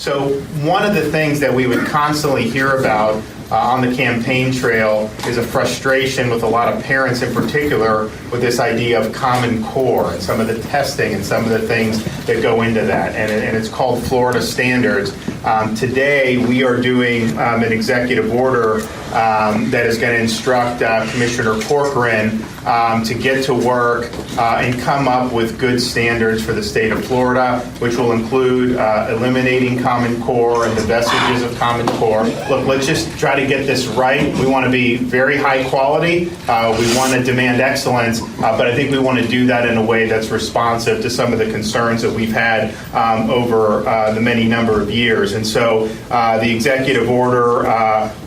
So one of the things that we would constantly hear about on the campaign trail is a frustration with a lot of parents in particular with this idea of Common Core and some of the testing and some of the things that go into that. And it's called Florida Standards. Today we are doing an executive order that is going to instruct Commissioner Corcoran to get to work and come up with good standards for the state of Florida, which will include eliminating Common Core and the vestiges of Common Core. Look, let's just try to get this right. We want to be very high quality. We want to demand excellence, but I think we want to do that in a way that's responsive to some of the concerns that we've had over the many number of years. And so the executive order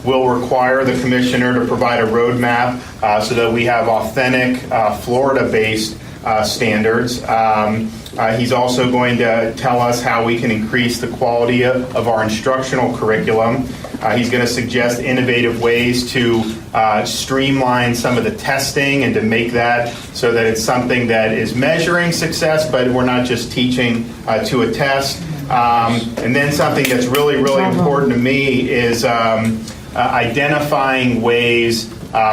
will require the commissioner to provide a roadmap so that we have authentic Florida-based standards. He's also going to tell us how we can increase the quality of our instructional curriculum. He's going to suggest innovative ways to streamline some of the testing and to make that so that it's something that is measuring success, but we're not just teaching to a test. And then something that's really, really important to me is identifying ways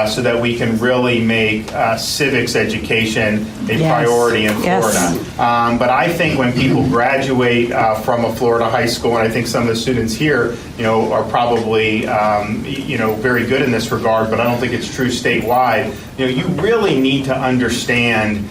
so that we can really make civics education a priority in Florida. But I think when people graduate from a Florida high school, and I think some of the students here, are probably, very good in this regard, but I don't think it's true statewide. You really need to understand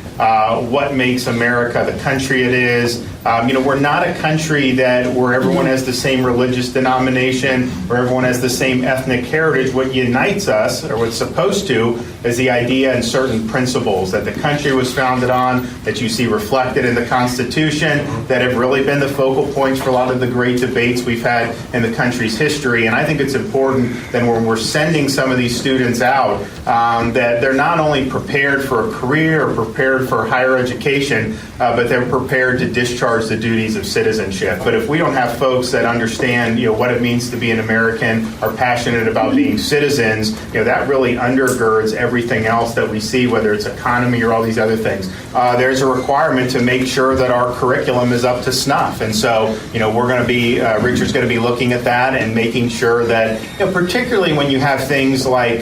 what makes America the country it is. We're not a country where everyone has the same religious denomination, where everyone has the same ethnic heritage. What unites us, or what's supposed to, is the idea and certain principles that the country was founded on, that you see reflected in the Constitution, that have really been the focal points for a lot of the great debates we've had in the country's history. And I think it's important that when we're sending some of these students out, that they're not only prepared for a career or prepared for higher education, but they're prepared to discharge the duties of citizenship. But if we don't have folks that understand, what it means to be an American, are passionate about being citizens, that really undergirds everything else that we see, whether it's economy or all these other things. There's a requirement to make sure that our curriculum is up to snuff. And so, we're going to be, Richard's going to be looking at that and making sure that, particularly when you have things like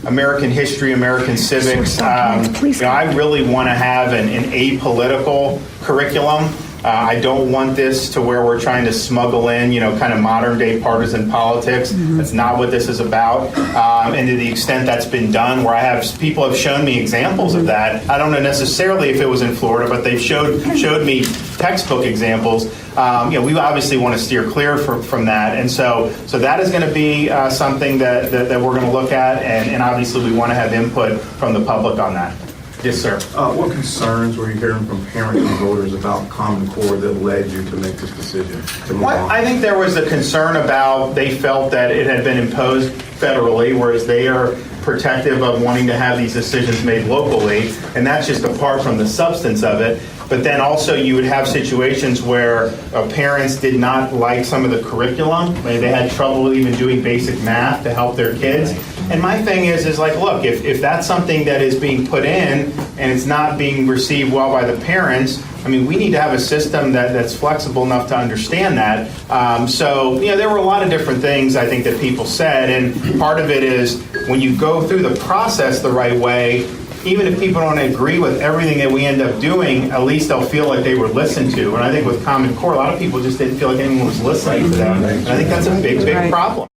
American history, American civics, I really want to have an apolitical curriculum. I don't want this to where we're trying to smuggle in, kind of modern day partisan politics. That's not what this is about. And to the extent that's been done, where people have shown me examples of that. I don't know necessarily if it was in Florida, but they've showed me textbook examples. We obviously want to steer clear from that. And so that is going to be something that we're going to look at. And obviously we want to have input from the public on that. Yes, sir. What concerns were you hearing from parents and voters about Common Core that led you to make this decision? I think there was a concern about, they felt that it had been imposed federally, whereas they are protective of wanting to have these decisions made locally, and that's just apart from the substance of it. But then also you would have situations where parents did not like some of the curriculum. Maybe they had trouble even doing basic math to help their kids. And my thing is like, look, if that's something that is being put in and it's not being received well by the parents, we need to have a system that's flexible enough to understand that. There were a lot of different things I think that people said, and part of it is when you go through the process the right way, even if people don't agree with everything that we end up doing, at least they'll feel like they were listened to. And I think with Common Core, a lot of people just didn't feel like anyone was listening to them. And I think that's a big problem.